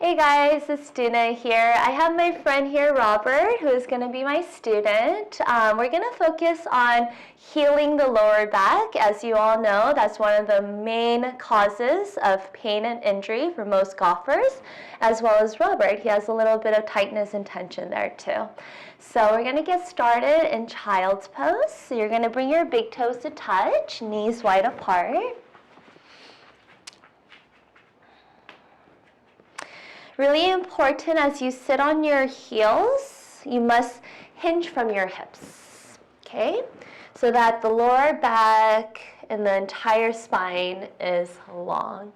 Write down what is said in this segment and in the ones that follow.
Hey guys, it's Doona here. I have my friend here, Robert, who is going to be my student. We're going to focus on healing the lower back. As you all know, that's one of the main causes of pain and injury for most golfers, as well as Robert. He has a little bit of tightness and tension there too. So we're going to get started in child's pose. So you're going to bring your big toes to touch, knees wide apart. Really important as you sit on your heels, you must hinge from your hips, okay? So that the lower back and the entire spine is long.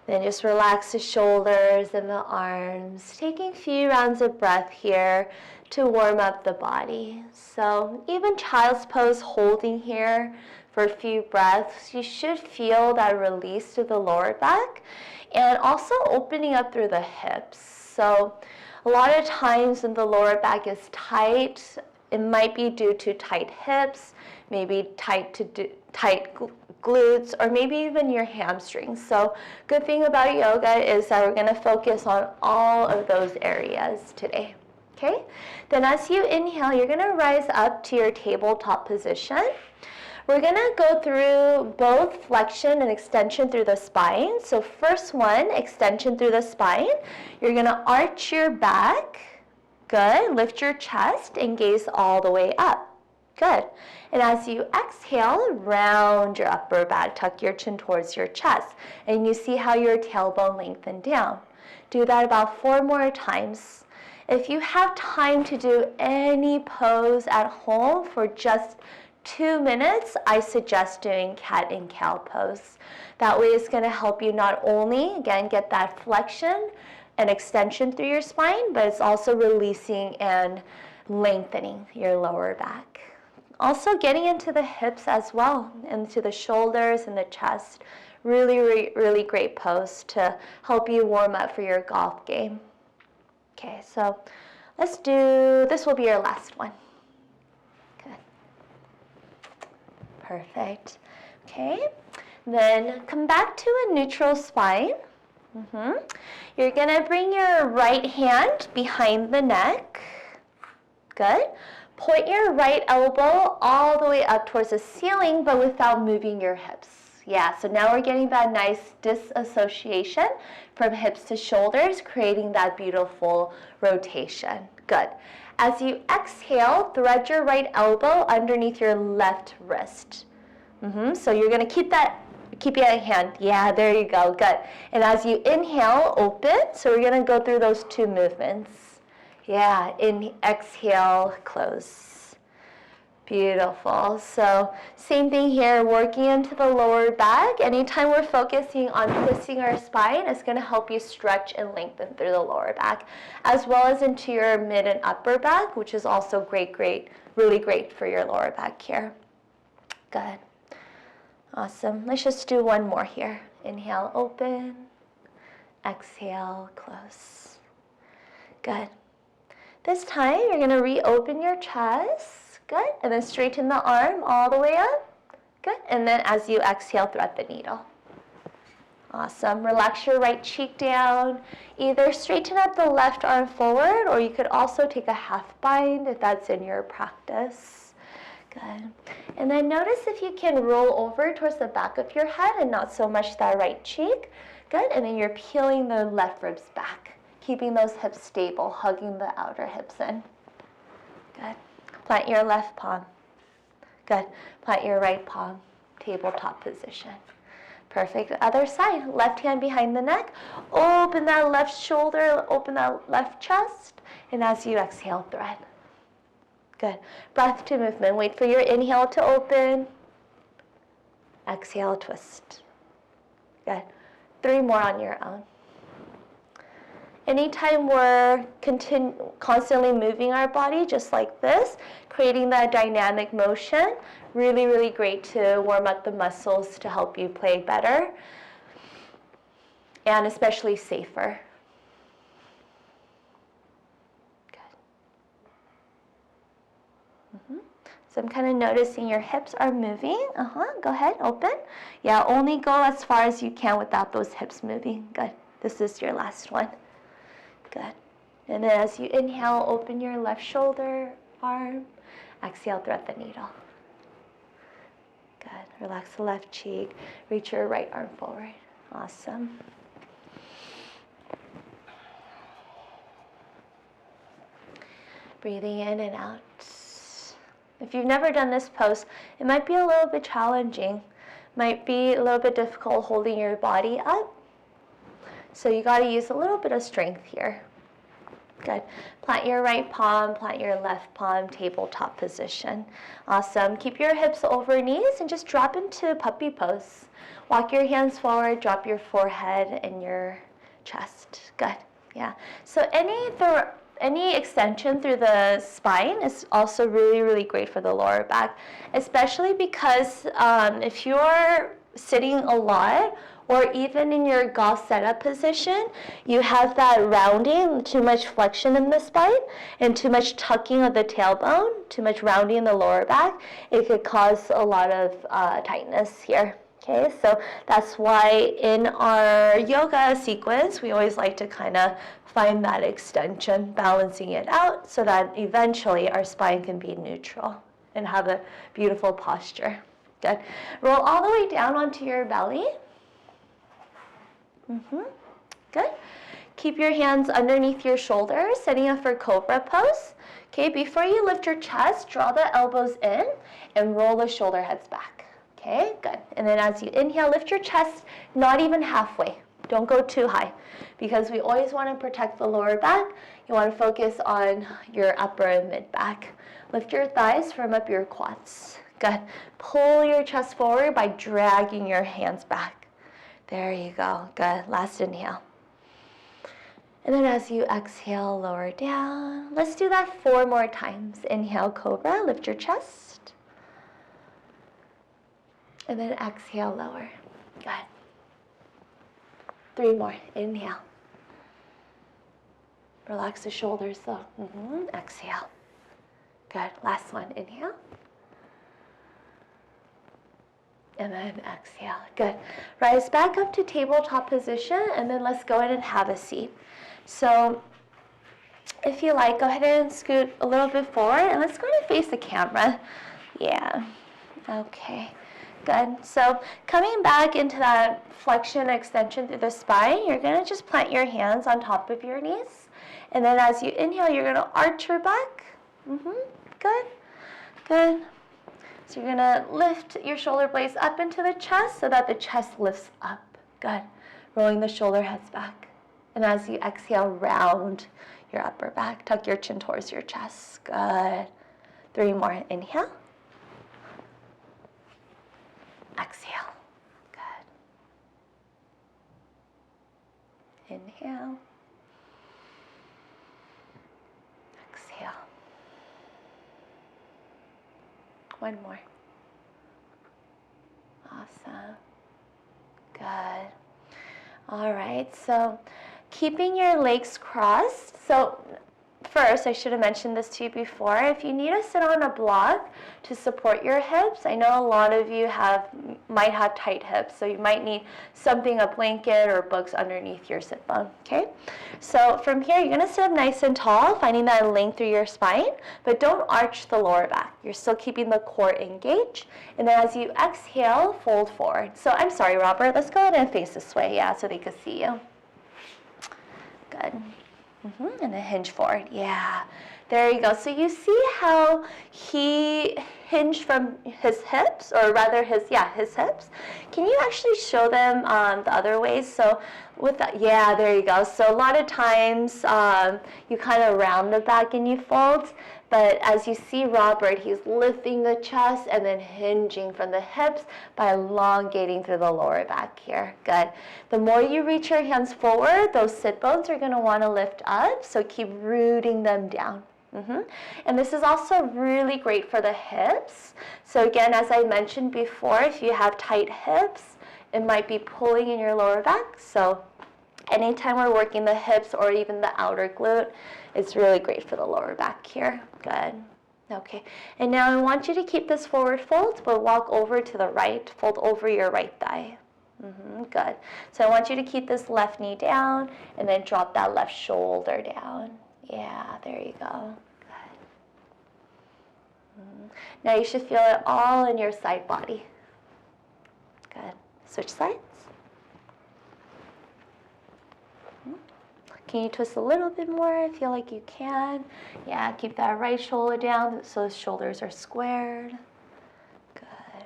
Then just relax the shoulders and the arms, taking a few rounds of breath here to warm up the body. So even child's pose, holding here for a few breaths, you should feel that release to the lower back. And also opening up through the hips. So a lot of times when the lower back is tight, it might be due to tight hips, maybe tight glutes, or maybe even your hamstrings. So good thing about yoga is that we're going to focus on all of those areas today. Okay? Then as you inhale, you're going to rise up to your tabletop position. We're going to go through both flexion and extension through the spine. So first one, extension through the spine. You're going to arch your back. Good. Lift your chest and gaze all the way up. Good. And as you exhale, round your upper back. Tuck your chin towards your chest. And you see how your tailbone lengthens down. Do that about 4 more times. If you have time to do any pose at home for just 2 minutes, I suggest doing cat and cow pose. That way it's going to help you not only, again, get that flexion and extension through your spine, but it's also releasing and lengthening your lower back. Also getting into the hips as well, into the shoulders and the chest. Really, really, really great pose to help you warm up for your golf game. Okay, so let's do, this will be your last one. Perfect. Okay, then come back to a neutral spine. You're going to bring your right hand behind the neck. Good. Point your right elbow all the way up towards the ceiling, but without moving your hips. Yeah, so now we're getting that nice disassociation from hips to shoulders, creating that beautiful rotation. Good. As you exhale, thread your right elbow underneath your left wrist. So you're going to keep your hand. Yeah, there you go. Good. And as you inhale, open. So we're going to go through those 2 movements. Yeah, exhale, close. Beautiful. So same thing here, working into the lower back. Anytime we're focusing on twisting our spine, it's going to help you stretch and lengthen through the lower back, as well as into your mid and upper back, which is also great, really great for your lower back here. Good. Awesome. Let's just do one more here. Inhale, open. Exhale, close. Good. This time, you're going to reopen your chest. Good. And then straighten the arm all the way up. Good. And then as you exhale, thread the needle. Awesome. Relax your right cheek down. Either straighten up the left arm forward, or you could also take a half bind if that's in your practice. Good. And then notice if you can roll over towards the back of your head and not so much that right cheek. Good. And then you're peeling the left ribs back, keeping those hips stable, hugging the outer hips in. Good. Plant your left palm. Good. Plant your right palm, tabletop position. Perfect. Other side, left hand behind the neck. Open that left shoulder, open that left chest. And as you exhale, thread. Good. Breath to movement. Wait for your inhale to open. Exhale, twist. Good. 3 more on your own. Anytime we're constantly moving our body just like this, creating that dynamic motion, really, really great to warm up the muscles to help you play better and especially safer. Good. So I'm kind of noticing your hips are moving. Go ahead, open. Yeah, only go as far as you can without those hips moving. Good. This is your last one. Good. And then as you inhale, open your left shoulder, arm. Exhale, thread the needle. Good. Relax the left cheek. Reach your right arm forward. Awesome. Breathing in and out. If you've never done this pose, it might be a little bit challenging. Might be a little bit difficult holding your body up. So you got to use a little bit of strength here. Good. Plant your right palm, plant your left palm, tabletop position. Awesome. Keep your hips over knees and just drop into puppy pose. Walk your hands forward, drop your forehead and your chest. Good. Yeah. So any extension through the spine is also really, really great for the lower back, especially because if you're sitting a lot, or even in your golf setup position, you have that rounding, too much flexion in the spine, and too much tucking of the tailbone, too much rounding in the lower back. It could cause a lot of tightness here. Okay, so that's why in our yoga sequence, we always like to kind of find that extension, balancing it out so that eventually our spine can be neutral and have a beautiful posture. Good. Roll all the way down onto your belly. Good. Keep your hands underneath your shoulders, setting up for cobra pose. Okay, before you lift your chest, draw the elbows in and roll the shoulder heads back. Okay, good. And then as you inhale, lift your chest, not even halfway. Don't go too high because we always want to protect the lower back. You want to focus on your upper and mid back. Lift your thighs, firm up your quads. Good. Pull your chest forward by dragging your hands back. There you go. Good. Last inhale. And then as you exhale, lower down. Let's do that 4 more times. Inhale, cobra. Lift your chest. And then exhale, lower. Good. 3 more. Inhale. Relax the shoulders though. Exhale. Good. Last one. Inhale. And then exhale. Good. Rise back up to tabletop position, and then let's go ahead and have a seat. So if you like, go ahead and scoot a little bit forward, and let's go ahead and face the camera. Yeah. Okay. Good. So coming back into that flexion extension through the spine, you're going to just plant your hands on top of your knees. And then as you inhale, you're going to arch your back. Good. Good. So you're going to lift your shoulder blades up into the chest so that the chest lifts up. Good. Rolling the shoulder heads back. And as you exhale, round your upper back. Tuck your chin towards your chest. Good. 3 more. Inhale. Exhale. Good. Inhale. Exhale. 1 more. Awesome. Good. All right, so keeping your legs crossed. So first, I should have mentioned this to you before. If you need to sit on a block to support your hips, I know a lot of you might have tight hips, so you might need something, a blanket or books underneath your sit bone, okay? So from here, you're gonna sit up nice and tall, finding that length through your spine, but don't arch the lower back. You're still keeping the core engaged. And then as you exhale, fold forward. So I'm sorry, Robert, let's go ahead and face this way, yeah, so they can see you. Good. And then hinge forward. Yeah. There you go. So you see how he hinged from his hips, or rather his hips. Can you actually show them the other ways? So with that, yeah, there you go. So a lot of times you kind of round the back and you fold. But as you see Robert, he's lifting the chest and then hinging from the hips by elongating through the lower back here. Good. The more you reach your hands forward, those sit bones are going to want to lift up, so keep rooting them down. And this is also really great for the hips. So again, as I mentioned before, if you have tight hips, it might be pulling in your lower back. So anytime we're working the hips or even the outer glute, it's really great for the lower back here. Good. Okay. And now I want you to keep this forward fold, but walk over to the right. Fold over your right thigh. Good. So I want you to keep this left knee down and then drop that left shoulder down. Yeah, there you go. Good. Now you should feel it all in your side body. Good. Switch sides. Can you twist a little bit more? I feel like you can. Yeah, keep that right shoulder down so the shoulders are squared. Good.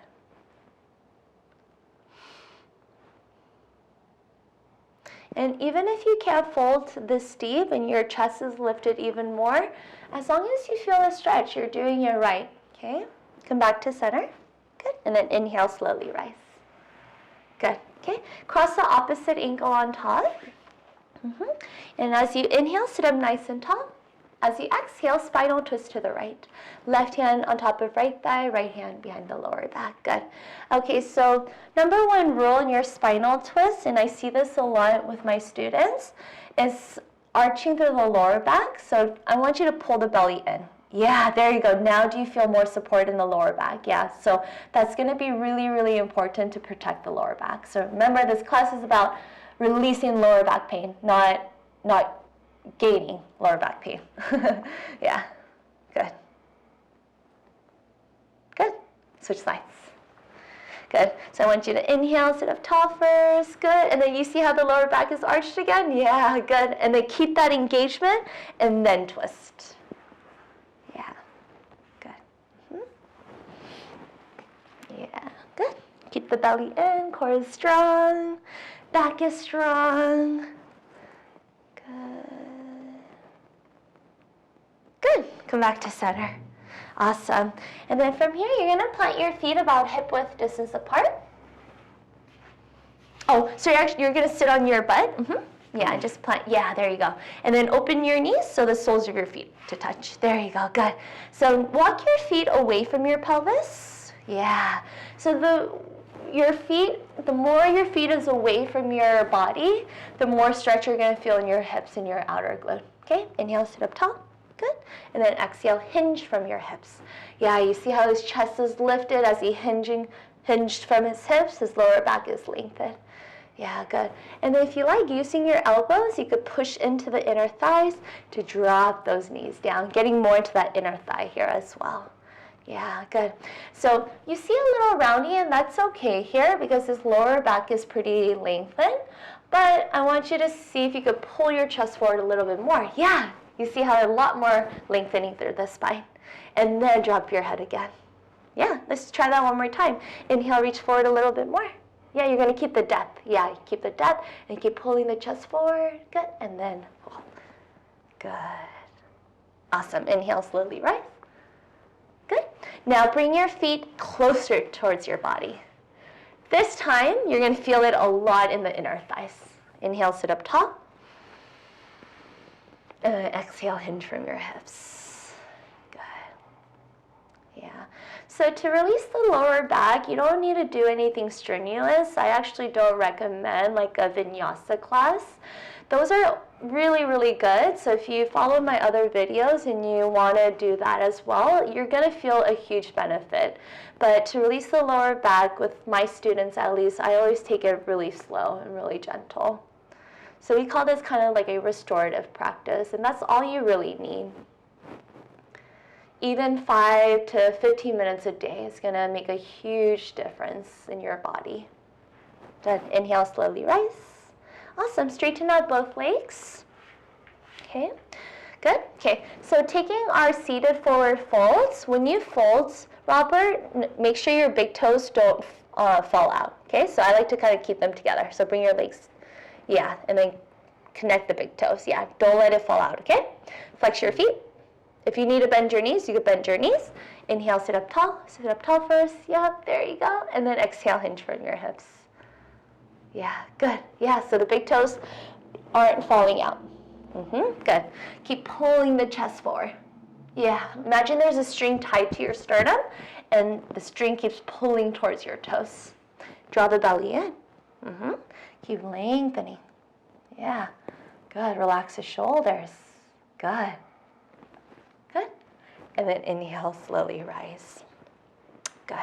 And even if you can't fold this deep and your chest is lifted even more, as long as you feel a stretch, you're doing it right. Okay? Come back to center. Good. And then inhale, slowly rise. Good. Okay? Cross the opposite ankle on top. And as you inhale, sit up nice and tall. As you exhale, spinal twist to the right. Left hand on top of right thigh, right hand behind the lower back. Good. Okay, so number one rule in your spinal twist, and I see this a lot with my students, is arching through the lower back. So I want you to pull the belly in. Yeah, there you go. Now do you feel more support in the lower back? Yeah, so that's going to be really, really important to protect the lower back. So remember, this class is about releasing lower back pain, not gaining lower back pain. Yeah, good. Good. Switch sides. Good. So I want you to inhale, sit up tall first. Good. And then you see how the lower back is arched again? Yeah, good. And then keep that engagement and then twist. Yeah, good. Yeah, good. Keep the belly in, core is strong. Back is strong. Good. Come back to center. Awesome. And then from here, you're going to plant your feet about hip width distance apart. Oh, so you're going to sit on your butt. Yeah, just plant. Yeah, there you go. And then open your knees so the soles of your feet to touch. There you go. Good. So walk your feet away from your pelvis. Yeah. So your feet, the more your feet is away from your body, the more stretch you're going to feel in your hips and your outer glute. Okay, inhale, sit up tall. Good. And then exhale, hinge from your hips. Yeah, you see how his chest is lifted as he hinged from his hips, his lower back is lengthened. Yeah, good. And then if you like, using your elbows, you could push into the inner thighs to drop those knees down, getting more into that inner thigh here as well. Yeah, good. So you see a little roundy, and that's okay here because his lower back is pretty lengthened. But I want you to see if you could pull your chest forward a little bit more. Yeah, you see how a lot more lengthening through the spine. And then drop your head again. Yeah, let's try that one more time. Inhale, reach forward a little bit more. Yeah, you're going to keep the depth. Yeah, keep the depth and keep pulling the chest forward. Good. And then pull. Good. Awesome. Inhale, slowly rise. Good. Now bring your feet closer towards your body. This time, you're going to feel it a lot in the inner thighs. Inhale, sit up tall. And then exhale, hinge from your hips. Good. Yeah. So to release the lower back, you don't need to do anything strenuous. I actually don't recommend like a vinyasa class. Those are really, really good. So if you follow my other videos and you want to do that as well, you're going to feel a huge benefit. But to release the lower back, with my students at least, I always take it really slow and really gentle. So we call this kind of like a restorative practice, and that's all you really need. Even 5 to 15 minutes a day is going to make a huge difference in your body. Then inhale, slowly rise. Awesome. Straighten out both legs. Okay. Good. Okay. So taking our seated forward folds, when you fold, Robert, make sure your big toes don't fall out. Okay. So I like to kind of keep them together. So bring your legs, yeah, and then connect the big toes. Yeah. Don't let it fall out. Okay. Flex your feet. If you need to bend your knees, you can bend your knees. Inhale, sit up tall. Sit up tall first. Yep. There you go. And then exhale, hinge from your hips. Yeah, good. Yeah, so the big toes aren't falling out. Good. Keep pulling the chest forward. Yeah, imagine there's a string tied to your sternum, and the string keeps pulling towards your toes. Draw the belly in. Keep lengthening. Yeah, good. Relax the shoulders. Good. Good. And then inhale, slowly rise. Good.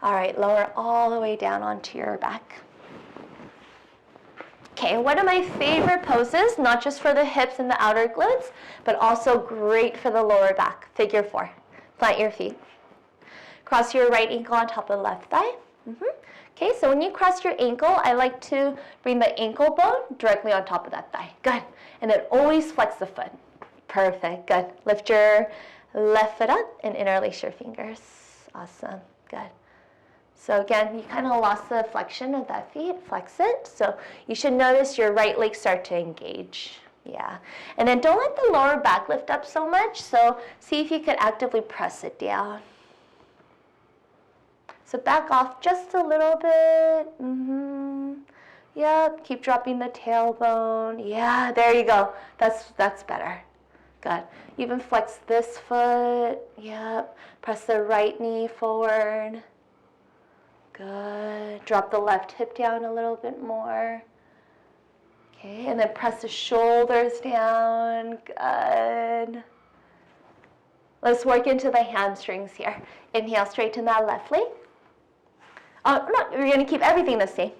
All right, lower all the way down onto your back. Okay, one of my favorite poses, not just for the hips and the outer glutes, but also great for the lower back. Figure 4. Plant your feet. Cross your right ankle on top of the left thigh. Okay, so when you cross your ankle, I like to bring the ankle bone directly on top of that thigh. Good. And then always flex the foot. Perfect. Good. Lift your left foot up and interlace your fingers. Awesome. Good. So again, you kind of lost the flexion of that feet. Flex it. So you should notice your right leg start to engage. Yeah. And then don't let the lower back lift up so much. So see if you could actively press it down. So back off just a little bit. Yep. Keep dropping the tailbone. Yeah. There you go. That's better. Good. Even flex this foot. Yep. Press the right knee forward. Good. Drop the left hip down a little bit more. Okay, and then press the shoulders down. Good. Let's work into the hamstrings here. Inhale, straighten that left leg. Oh, no, we're going to keep everything the same.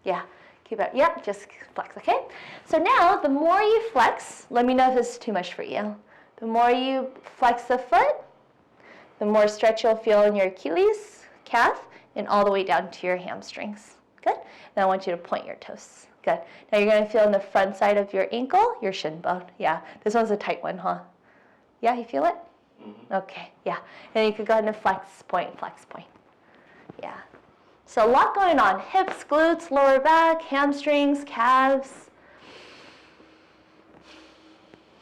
Yeah, keep it. Yep, just flex, okay? So now, the more you flex, let me know if this is too much for you. The more you flex the foot, the more stretch you'll feel in your Achilles, calf, and all the way down to your hamstrings. Good. Now I want you to point your toes. Good. Now you're going to feel in the front side of your ankle, your shin bone. Yeah, this one's a tight one, huh? Yeah, you feel it? Okay, yeah. And you could go ahead and flex point. Yeah. So a lot going on. Hips, glutes, lower back, hamstrings, calves.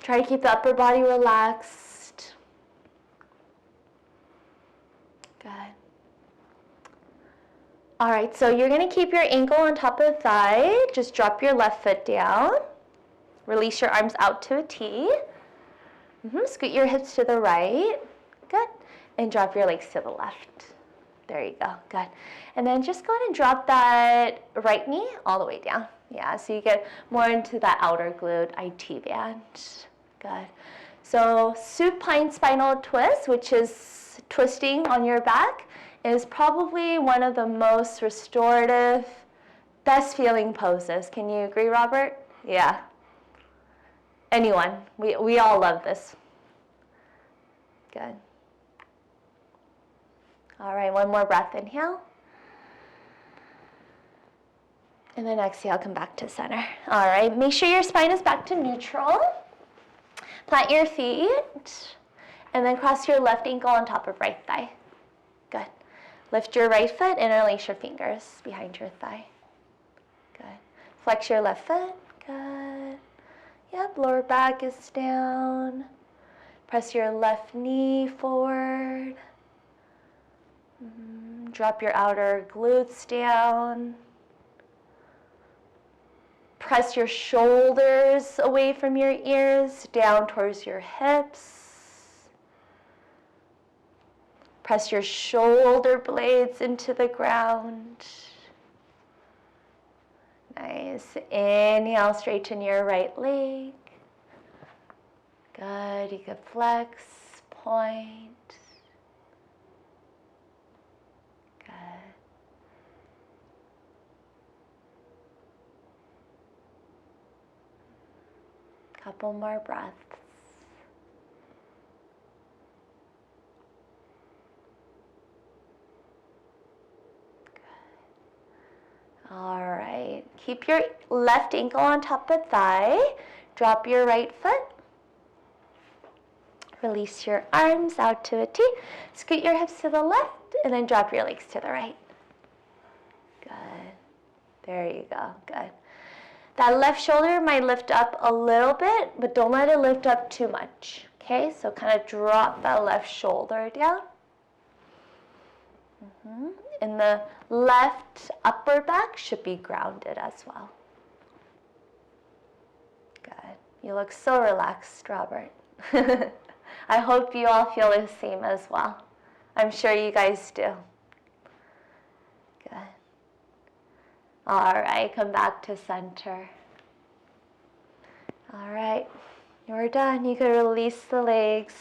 Try to keep the upper body relaxed. Good. All right, so you're going to keep your ankle on top of the thigh. Just drop your left foot down. Release your arms out to a T. Scoot your hips to the right. Good. And drop your legs to the left. There you go. Good. And then just go ahead and drop that right knee all the way down. Yeah, so you get more into that outer glute IT band. Good. So supine spinal twist, which is twisting on your back, is probably one of the most restorative, best feeling poses. Can you agree, Robert? Yeah. Anyone. We all love this. Good. All right, one more breath. Inhale. And then exhale, come back to center. All right, make sure your spine is back to neutral. Plant your feet. And then cross your left ankle on top of right thigh. Good. Lift your right foot, interlace your fingers behind your thigh. Good. Flex your left foot. Good. Yep, lower back is down. Press your left knee forward. Drop your outer glutes down. Press your shoulders away from your ears, down towards your hips. Press your shoulder blades into the ground. Nice. Inhale, straighten your right leg. Good. You could flex, point. Good. Couple more breaths. All right, keep your left ankle on top of thigh. Drop your right foot. Release your arms out to a T. Scoot your hips to the left and then drop your legs to the right. Good. There you go. Good. That left shoulder might lift up a little bit, but don't let it lift up too much. Okay, so kind of drop that left shoulder down. And the left upper back should be grounded as well. Good. You look so relaxed, Robert. I hope you all feel the same as well. I'm sure you guys do. Good. All right, come back to center. All right, you're done. You can release the legs.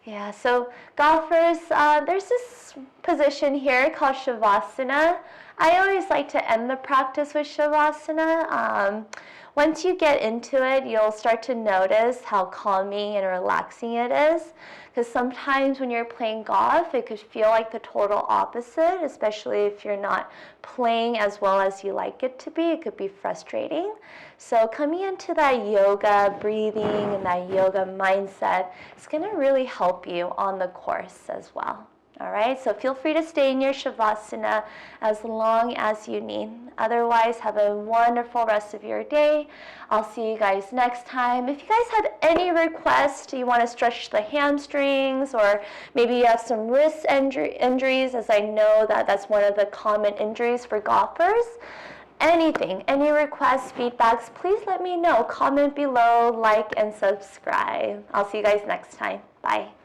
Yeah, so golfers, there's this position here called Shavasana. I always like to end the practice with Shavasana. Once you get into it, you'll start to notice how calming and relaxing it is. Because sometimes when you're playing golf, it could feel like the total opposite, especially if you're not playing as well as you like it to be. It could be frustrating. So coming into that yoga breathing and that yoga mindset is going to really help you on the course as well. All right, so feel free to stay in your Shavasana as long as you need. Otherwise, have a wonderful rest of your day. I'll see you guys next time. If you guys have any requests, you want to stretch the hamstrings, or maybe you have some wrist injuries, as I know that that's one of the common injuries for golfers. Anything, any requests, feedbacks, please let me know. Comment below, like, and subscribe. I'll see you guys next time. Bye.